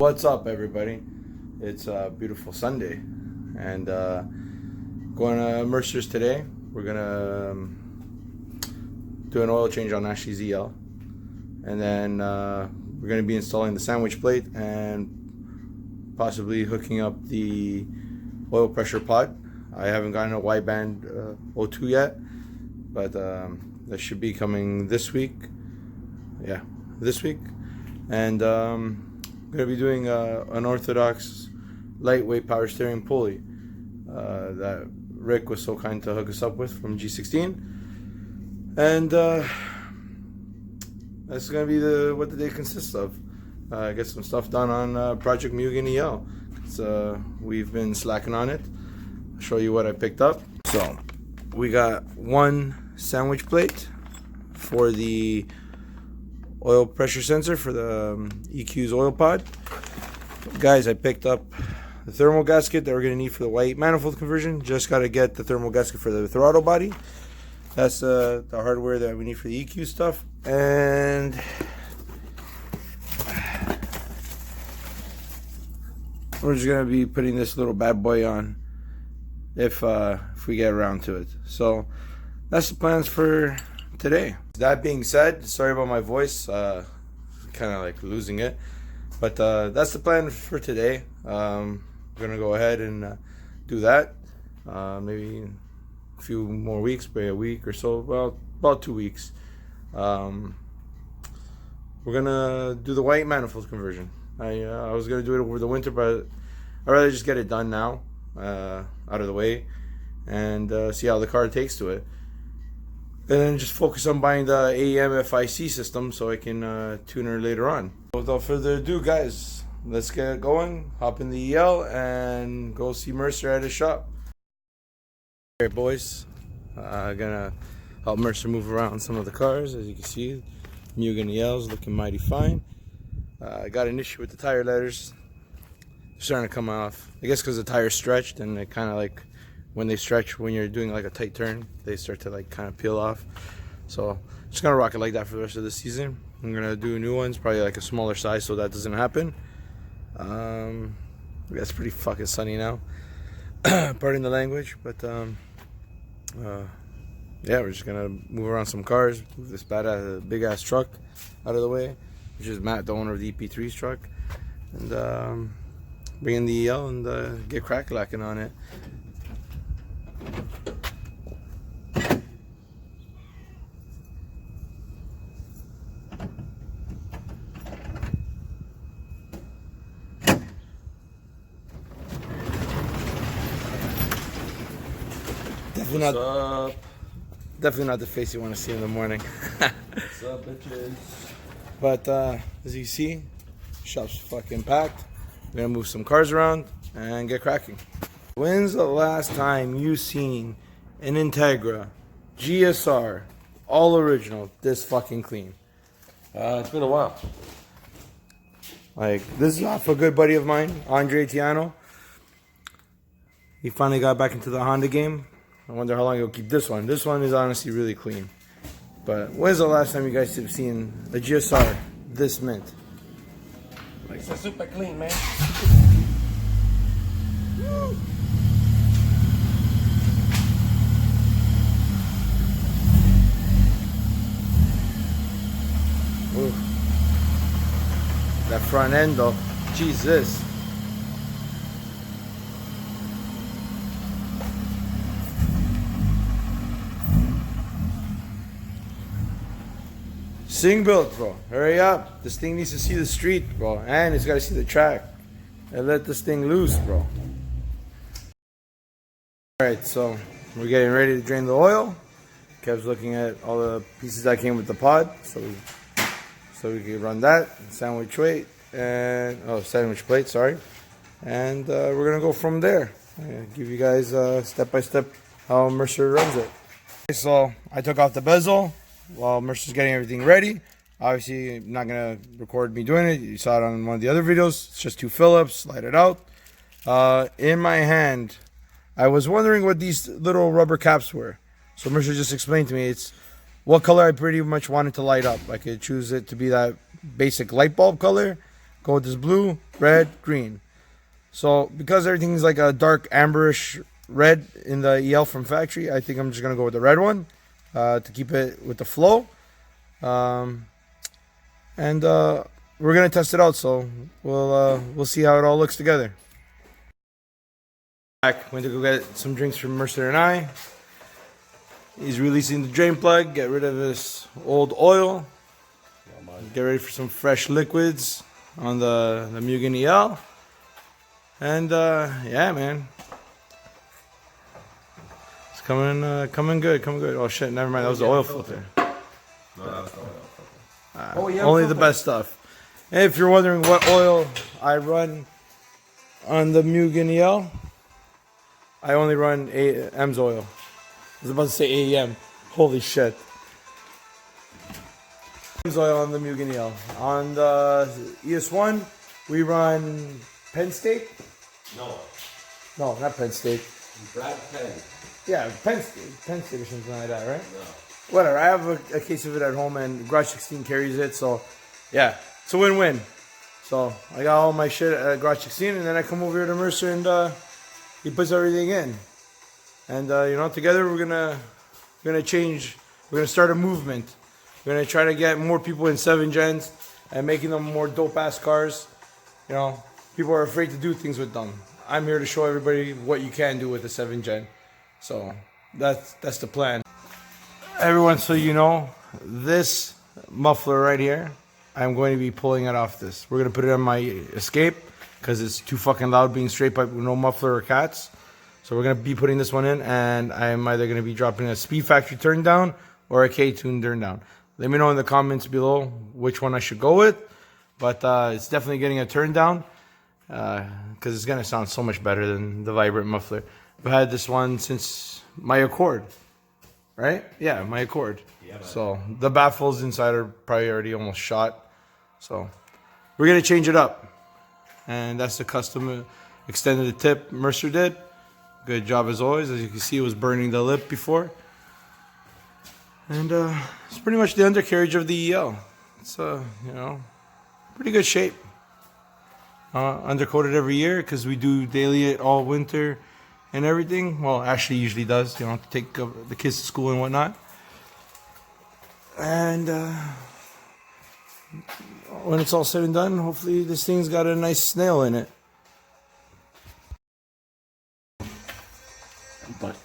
What's up, everybody? It's a beautiful Sunday, and going to Mercer's today. We're gonna do an oil change on Ashley's EL, and then we're gonna be installing the sandwich plate and possibly hooking up the oil pressure pod. I haven't gotten a wideband O2 yet, but that should be coming this week. Yeah, this week. And I'm going to be doing an orthodox lightweight power steering pulley that Rick was so kind to hook us up with from G16. And that's going to be what the day consists of. Get some stuff done on Project Mugen EL. We've been slacking on it. I'll show you what I picked up. So we got one sandwich plate for the oil pressure sensor for the equus oil pod. Guys, I picked up the thermal gasket that we're going to need for the white manifold conversion. Just got to get the thermal gasket for the throttle body. That's the hardware that we need for the EQ stuff. And we're just going to be putting this little bad boy on if we get around to it. So that's the plans for today. That being said, sorry about my voice, kind of like losing it, but that's the plan for today. We're gonna go ahead and do that. Maybe a few more weeks, maybe a week or so. Well, about 2 weeks. We're gonna do the white manifold conversion. I was gonna do it over the winter, but I'd rather just get it done now, out of the way, and see how the car takes to it. And then just focus on buying the AEM FIC system so I can tune her later on. Without further ado, guys, let's get going. Hop in the EL and go see Mercer at his shop. Alright, boys. Gonna help Mercer move around some of the cars. As you can see, Mugen EL's looking mighty fine. I got an issue with the tire letters. They're starting to come off. I guess because the tire's stretched, and it kind of like, when they stretch, when you're doing like a tight turn, they start to like kind of peel off. So just gonna rock it like that for the rest of the season. I'm gonna do new ones, probably like a smaller size, so that doesn't happen. It's pretty fucking sunny now. Pardon the language, but yeah, we're just gonna move around some cars, move this big ass truck out of the way, which is Matt, the owner of the EP3's truck, and bring in the EL and get crack-lacking on it. Definitely not the face you want to see in the morning. What's up, bitches? But as you see, shop's fucking packed. We're gonna move some cars around and get cracking. When's the last time you seen an Integra GSR all original this fucking clean? It's been a while. Like, this is off a good buddy of mine, Andre Tiano. He finally got back into the Honda game. I wonder how long he'll keep this one. This one is honestly really clean. But when's the last time you guys have seen a GSR this mint? Like, it's super clean, man. Ooh. That front end though, Jesus. Sing built, bro. Hurry up. This thing needs to see the street, bro. And it's got to see the track. And let this thing loose, bro. Alright, so we're getting ready to drain the oil. Kev's looking at all the pieces that came with the pod. So we can run that. Sandwich plate. Sandwich plate, sorry. And we're going to go from there. Give you guys step by step how Mercer runs it. So I took off the bezel while Mercer's getting everything ready. Obviously, I'm not going to record me doing it. You saw it on one of the other videos. It's just 2 Phillips, slide it out. In my hand, I was wondering what these little rubber caps were. So Mercer just explained to me it's what color I pretty much wanted to light up. I could choose it to be that basic light bulb color, go with this blue, red, green. So because everything's like a dark amberish red in the EL from factory, I think I'm just gonna go with the red one to keep it with the flow. And we're gonna test it out. So we'll see how it all looks together. Back, went to go get some drinks from Mercer and I. He's releasing the drain plug, get rid of this old oil, get ready for some fresh liquids on the Mugen EL. And yeah, man, it's coming good. Oh shit, never mind, that was the oil filter. No, that was the oil filter. Only the best stuff. And if you're wondering what oil I run on the Mugen EL, I only run M's oil. I was about to say AEM. Holy shit. M's oil on the Mugen EL. On the ES1, we run Penn State. No, not Penn State. Brad Penn. Yeah, Penn State or something like that, right? No. Whatever. I have a case of it at home, and Garage 16 carries it. So, yeah, it's a win-win. So I got all my shit at Garage 16, and then I come over here to Mercer, and he puts everything in. And together we're gonna change. We're gonna start a movement. We're gonna try to get more people in 7 gens and making them more dope-ass cars. You know, people are afraid to do things with them. I'm here to show everybody what you can do with the 7 gen. So that's the plan. Everyone, so you know, this muffler right here, I'm going to be pulling it off this. We're going to put it on my Escape because it's too fucking loud being straight pipe with no muffler or cats. So we're going to be putting this one in, and I'm either going to be dropping a Speed Factory turn down or a K-Tune turn down. Let me know in the comments below which one I should go with. But it's definitely getting a turn down because it's going to sound so much better than the vibrant muffler. I've had this one since my Accord, right? Yeah, my Accord. Yeah, so the baffles inside are probably already almost shot. So we're going to change it up. And that's the custom extended tip Mercer did. Good job as always. As you can see, it was burning the lip before. And it's pretty much the undercarriage of the EL. It's, pretty good shape. Undercoated every year because we do daily it all winter and everything. Well, Ashley usually does, to take the kids to school and whatnot. And when it's all said and done, hopefully this thing's got a nice snail in it. But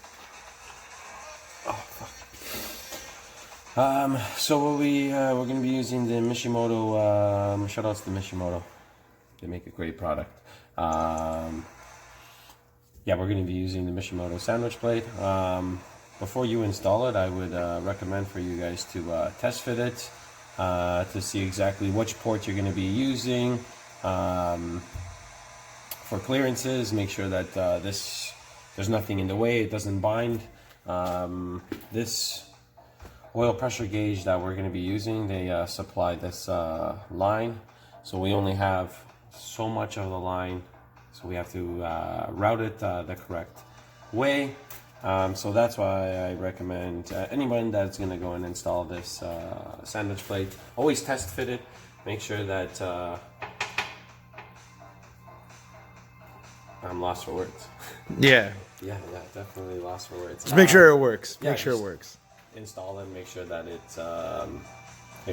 so we're gonna be using the Mishimoto. Shout outs to Mishimoto. They make a great product. Yeah, we're gonna be using the Mishimoto sandwich plate. Before you install it, I would recommend for you guys to test fit it to see exactly which port you're gonna be using. For clearances, make sure that there's nothing in the way, it doesn't bind. This oil pressure gauge that we're going to be using, they supply this line, so we only have so much of the line, so we have to route it the correct way. So that's why I recommend anyone that's going to go and install this sandwich plate, always test fit it, make sure that I'm lost for words. Yeah. Yeah, definitely lost for words. Just make sure it works. Yeah, make sure it works. Install it, make sure that it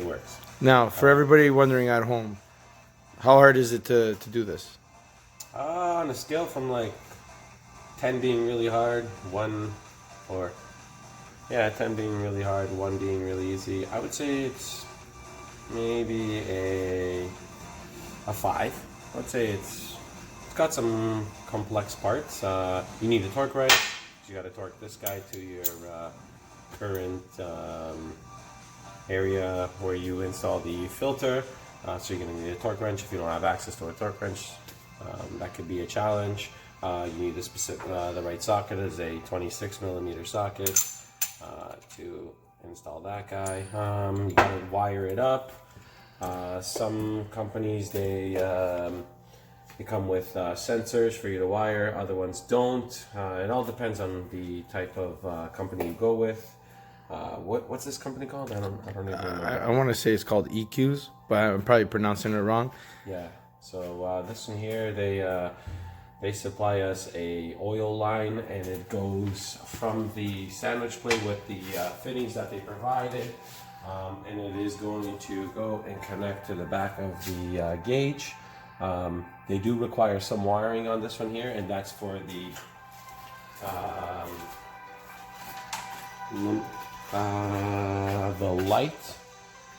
works. Now, for everybody wondering at home, how hard is it to do this? On a scale from like 10 being really hard, 10 being really hard, 1 being really easy, I would say it's maybe a 5. I would say it's got some complex parts. You need a torque wrench. You got to torque this guy to your current area where you install the filter. So you're going to need a torque wrench. If you don't have access to a torque wrench, that could be a challenge. You need the right socket is a 26mm socket to install that guy. You got to wire it up. Some companies they come with sensors for you to wire, other ones don't. It all depends on the type of company you go with. What's this company called? I don't even remember. I want to say it's called equus, but I'm probably pronouncing it wrong. Yeah. So this one here, they supply us a oil line, and it goes from the sandwich plate with the fittings that they provided, and it is going to go and connect to the back of the gauge. They do require some wiring on this one here, and that's for the light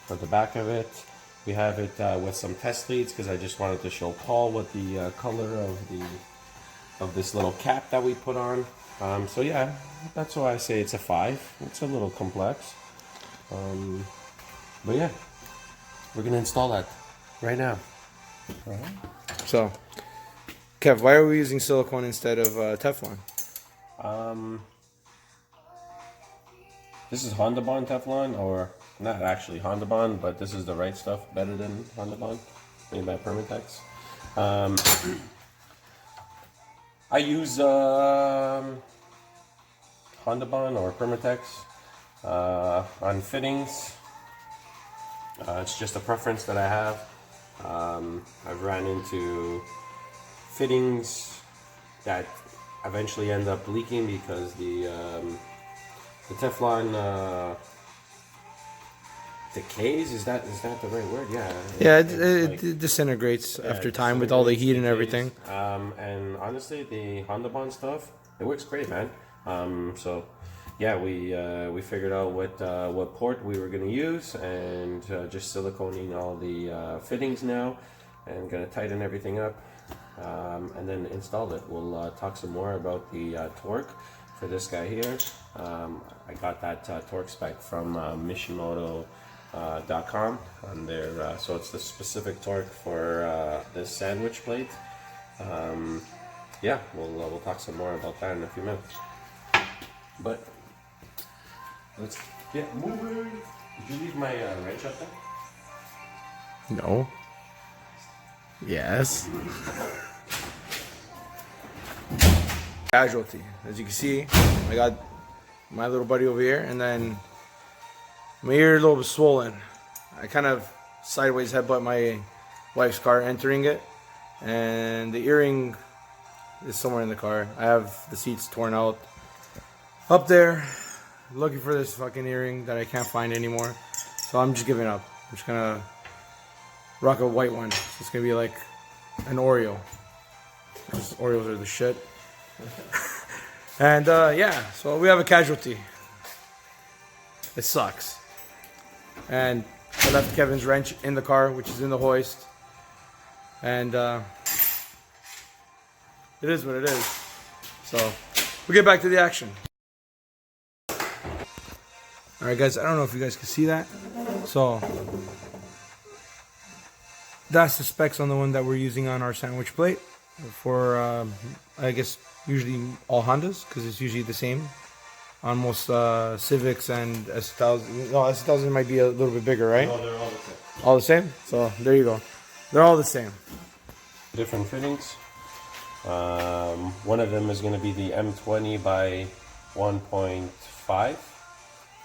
for the back of it. We have it with some test leads because I just wanted to show Paul what the color of this little cap that we put on. So yeah, that's why I say it's a 5. It's a little complex, but yeah, we're gonna install that right now. So, Kev, why are we using silicone instead of Teflon? This is Honda Bond Teflon, or not actually Honda Bond, but this is the right stuff, better than Honda Bond, made by Permatex. I use Honda Bond or Permatex on fittings. It's just a preference that I have. I've ran into fittings that eventually end up leaking because the Teflon decays. Is that the right word? Yeah. Yeah, it disintegrates after time with all the heat and everything. And honestly, the Honda Bond stuff, it works great, man. So yeah, we figured out what port we were gonna use, and just siliconing all the fittings now, and gonna tighten everything up, and then install it. We'll talk some more about the torque for this guy here. I got that torque spec from Mishimoto.com on their, so it's the specific torque for this sandwich plate. Yeah, we'll talk some more about that in a few minutes. But let's get moving. Did you leave my wrench up there? No. Yes. Casualty. As you can see, I got my little buddy over here, and then my ear a little bit swollen. I kind of sideways headbutt my wife's car entering it, and the earring is somewhere in the car. I have the seats torn out up there, looking for this fucking earring that I can't find anymore. So I'm just giving up. I'm just gonna rock a white one. So it's gonna be like an Oreo, because Oreos are the shit. And yeah, so we have a casualty. It sucks. And I left Kevin's wrench in the car, which is in the hoist. And it is what it is. So we'll get back to the action. Alright guys, I don't know if you guys can see that. So that's the specs on the one that we're using on our sandwich plate for I guess usually all Hondas, because it's usually the same on most Civics and S1000. No, S1000 might be a little bit bigger, right? No, they're all the same. All the same? So there you go. They're all the same. Different fittings. One of them is going to be the M20 by 1.5,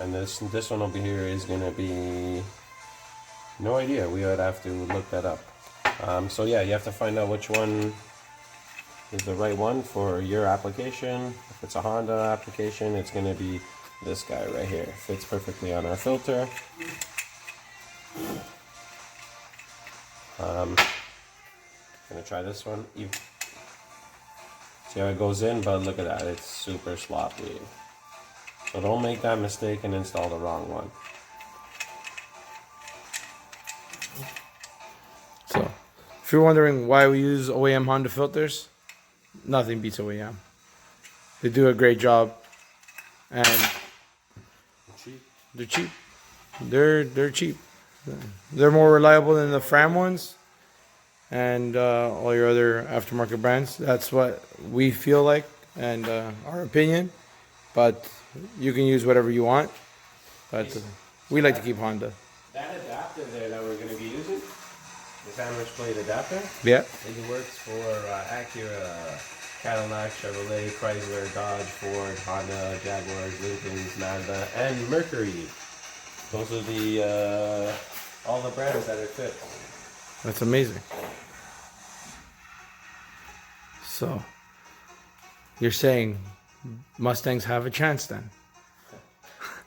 and this one over here is going to be, no idea. We would have to look that up. So yeah, you have to find out which one is the right one for your application. If it's a Honda application, it's going to be this guy right here. Fits perfectly on our filter. Gonna try this one. See how it goes in, but look at that, it's super sloppy. So don't make that mistake and install the wrong one. So if you're wondering why we use OEM Honda filters, nothing beats OEM. They do a great job, and they're cheap. They're cheap. They're more reliable than the Fram ones and all your other aftermarket brands. That's what we feel like, and our opinion. But you can use whatever you want. But we like to keep Honda. That adapter there that we're going to be using, the sandwich plate adapter, Yeah. it works for Acura, Cadillac, Chevrolet, Chrysler, Dodge, Ford, Honda, Jaguars, Lincolns, Mazda, and Mercury. Those are the all the brands that it fits. That's amazing. So you're saying Mustangs have a chance then?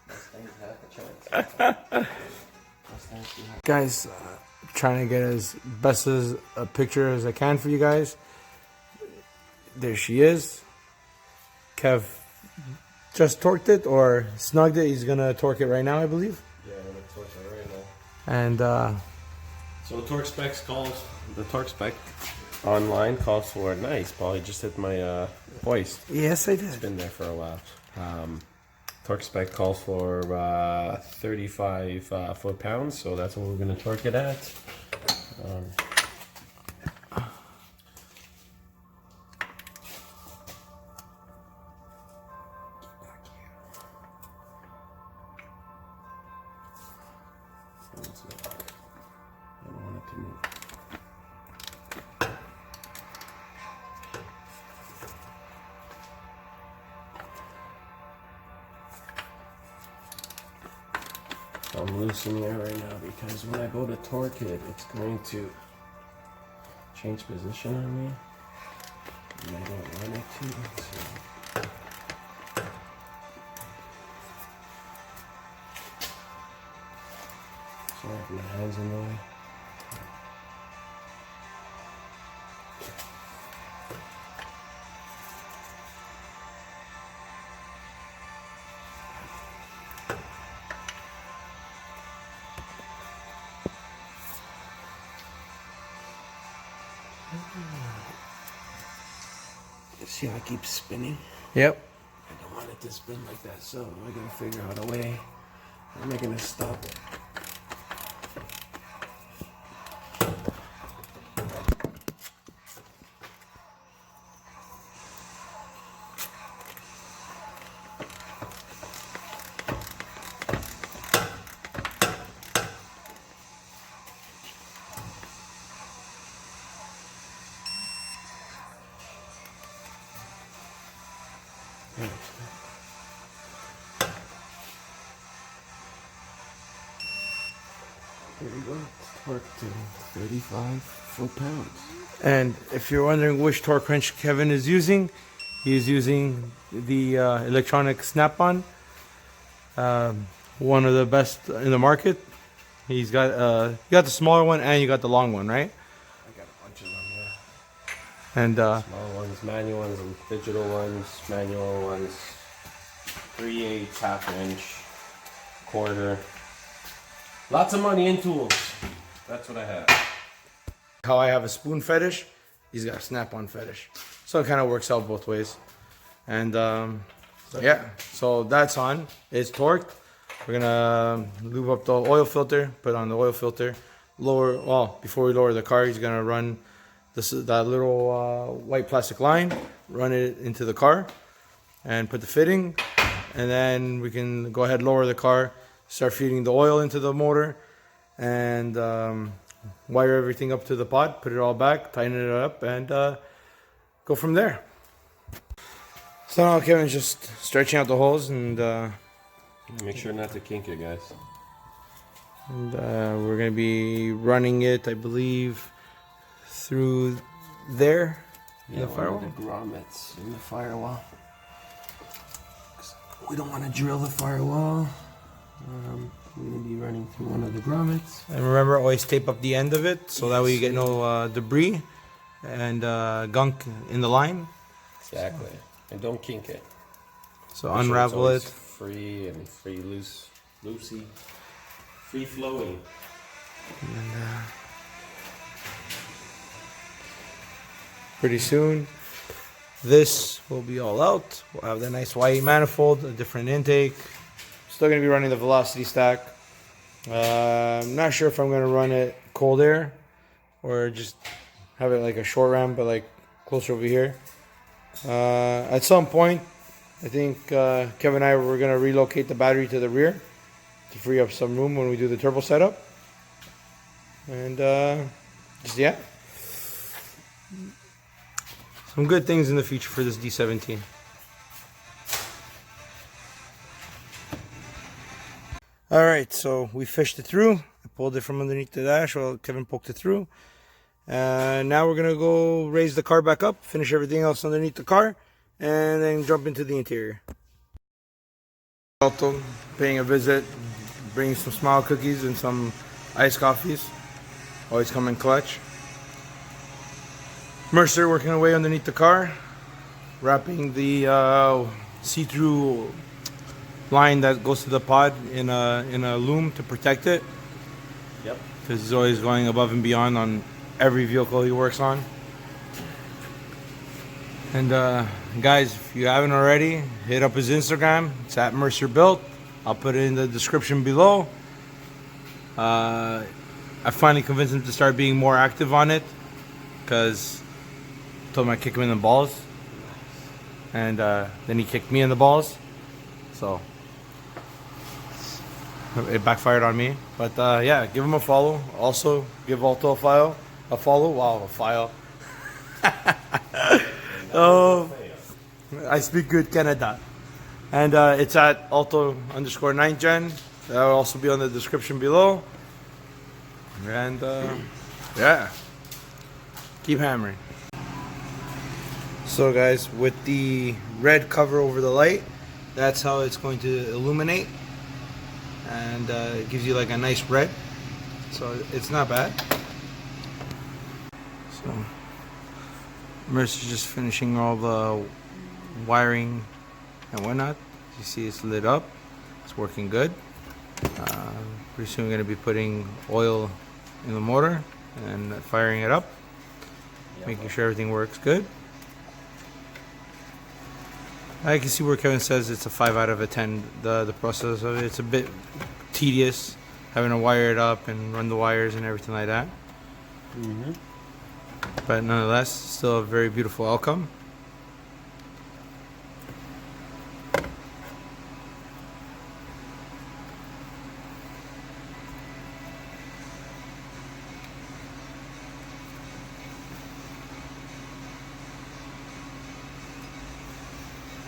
Mustangs have a chance. Guys, trying to get as best as a picture as I can for you guys. There she is. Kev just torqued it or snugged it. He's gonna torque it right now, I believe. Yeah, I'm gonna torque it right now. And so the torque spec online calls for nice. Paul, you just hit my hoist. yes, I It's did. been there for a while. Torque spec calls for 35 foot-pounds, so that's what we're going to torque it at. I don't want it to move. I'm loosening it right now because when I go to torque it, it's going to change position on me. And I don't want it to. Sorry if my hands in the way. See how it keeps spinning? Yep. I don't want it to spin like that, so I gotta figure out a way. How am I gonna stop it? There we go. It's torqued to 35 foot-pounds. And if you're wondering which torque wrench Kevin is using, he's using the electronic snap-on. One of the best in the market. He's got you got the smaller one and you got the long one, right? I got a bunch of them, yeah. And Small ones, manual ones, and digital ones, manual ones, 3/8, half inch, quarter. Lots of money in tools. That's what I have. how I have a spoon fetish, he's got a snap-on fetish. So it kind of works out both ways. And yeah, so that's on. It's torqued. We're gonna lube up the oil filter, put on the oil filter, lower, well, before we lower the car, he's gonna run that little white plastic line, run it into the car and put the fitting, and then we can go ahead, lower the car, start feeding the oil into the motor, and wire everything up to the pod, put it all back, tighten it up, and go from there. So now Kevin's just stretching out the holes, and Make sure not to kink it, guys. we're gonna be running it, I believe, through there. Yeah, the firewall. the grommets in the firewall. We don't want to drill the firewall. We're going to be running through one of the grommets. And remember, always tape up the end of it so that way you get no debris and gunk in the line. Exactly. And don't kink it. So Make sure unravel it's it. always free and loosey, free flowing. And, pretty soon, this will be all out. We'll have the nice white manifold, a different intake. Still going to be running the velocity stack. I'm not sure if I'm going to run it cold air or just have it like a short ram, but like closer over here. At some point, I think Kevin and I were going to relocate the battery to the rear to free up some room when we do the turbo setup. And just, yeah. Some good things in the future for this D17. Alright, so we fished it through. I pulled it from underneath the dash while Kevin poked it through. Now we're gonna go raise the car back up, finish everything else underneath the car, and then jump into the interior. Also paying a visit, bringing some smile cookies and some iced coffees. Always come in clutch. Mercer working away underneath the car, wrapping the see-through line that goes to the pod in a loom to protect it. Yep. Because he's always going above and beyond on every vehicle he works on. And guys, if you haven't already, hit up his Instagram. It's at Mercer Built. I'll put it in the description below. I finally convinced him to start being more active on it, because I told him I'd kick him in the balls, and then he kicked me in the balls, so it backfired on me. But yeah, give him a follow. Also, give Alto a follow. Wow, a file. Oh, I speak good Canada. And it's at Alto_9gen. That'll also be on the description below. And yeah, keep hammering. So guys, with the red cover over the light, that's how it's going to illuminate. And it gives you like a nice red. So it's not bad. So Mercer's just finishing all the wiring and whatnot. You see it's lit up. It's working good. Pretty soon we're going to be putting oil in the motor and firing it up, making sure everything works good. I can see where Kevin says it's a 5 out of 10. The process of it, it's a bit tedious having to wire it up and run the wires and everything like that. But nonetheless, still a very beautiful outcome.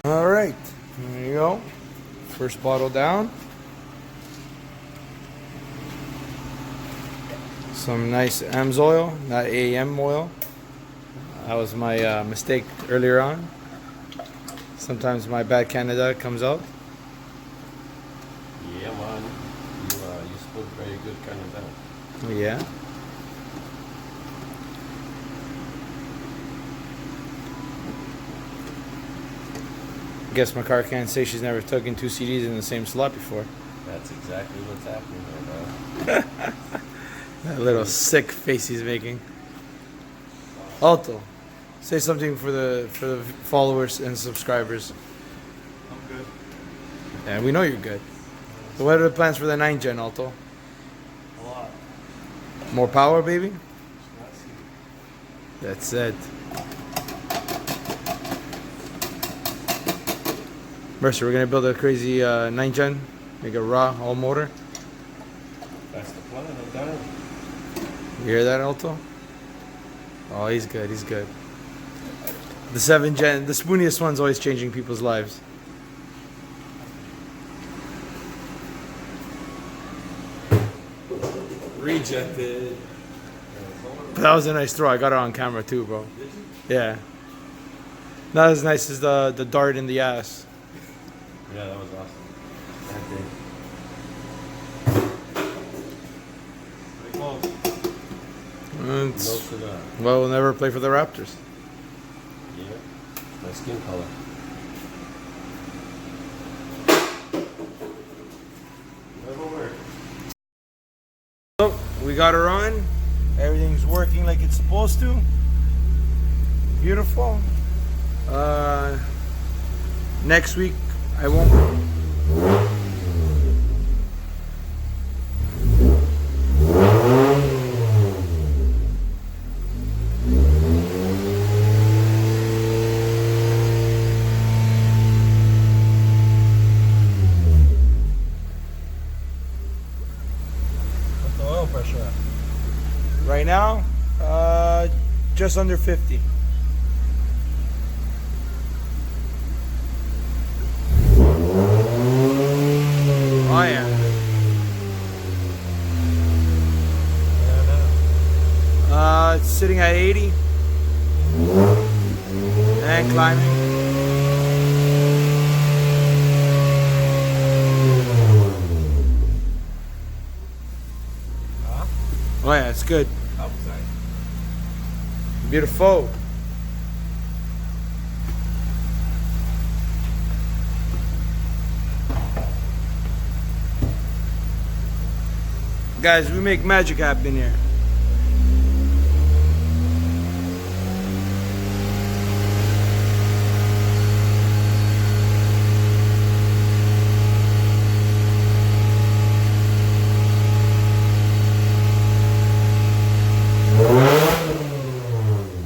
All right, there you go. First bottle down. Some nice AMS oil, not AM oil. That was my mistake earlier on. Sometimes my bad Canada comes out. Yeah, man. You spoke very good Canada. Yeah. Guess my car can't say she's never taken 2 CDs in the same slot before. That's exactly what's happening right now. That little sick face he's making. Alto, say something for the followers and subscribers. I'm good. Yeah, we know you're good. So what are the plans for the 9gen, Alto? A lot. More power, baby? Let's see. That's it. Mercer, we're gonna build a crazy 9gen, make a raw all motor. That's the plan. I've done it. You hear that, Alto? Oh, he's good. He's good. The 7gen, the spooniest one's always changing people's lives. Rejected. But that was a nice throw. I got it on camera too, bro. Yeah. Not as nice as the dart in the ass. Yeah, that was awesome. Pretty close. It's, No cigar. well, we'll never play for the Raptors. Yeah. My skin color. Never worked. So, we got her on. Everything's working like it's supposed to. Beautiful. Next week, I won't. What's the oil pressure at? Right now, just under 50. Oh yeah. it's sitting at 80 and climbing. Oh yeah, it's good. Outside. Beautiful. Guys, we make magic happen here.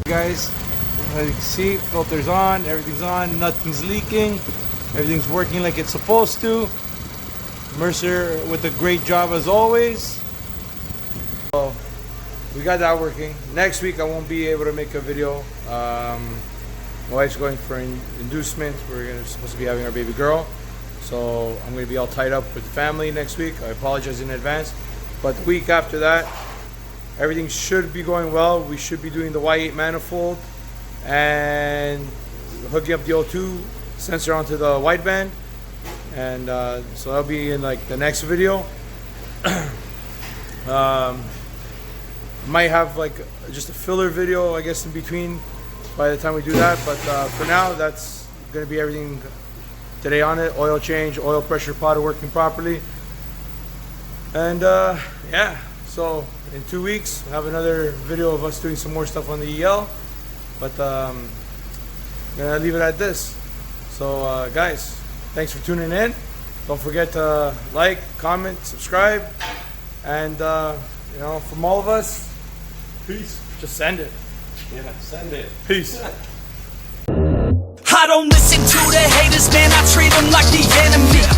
Guys, as you can see, filter's on, everything's on, nothing's leaking, everything's working like it's supposed to. Mercer with a great job as always. So we got that working. Next week I won't be able to make a video. My wife's going for an inducement. We're supposed to be having our baby girl, so I'm going to be all tied up with family next week. I apologize in advance, but the week after that, everything should be going well. We should be doing the Y8 manifold and hooking up the O2 sensor onto the wideband, and so that'll be in like the next video. Might have like just a filler video, I guess, in between by the time we do that, but for now that's gonna be everything today on it. Oil change, oil pressure pod working properly, and yeah, so in 2 weeks we'll have another video of us doing some more stuff on the EL, but I'm gonna leave it at this. So guys, thanks for tuning in. Don't forget to like, comment, subscribe, and you know, from all of us, peace. Just send it. Yeah, send it. Peace. I don't listen to the haters, man, I treat them like the enemy.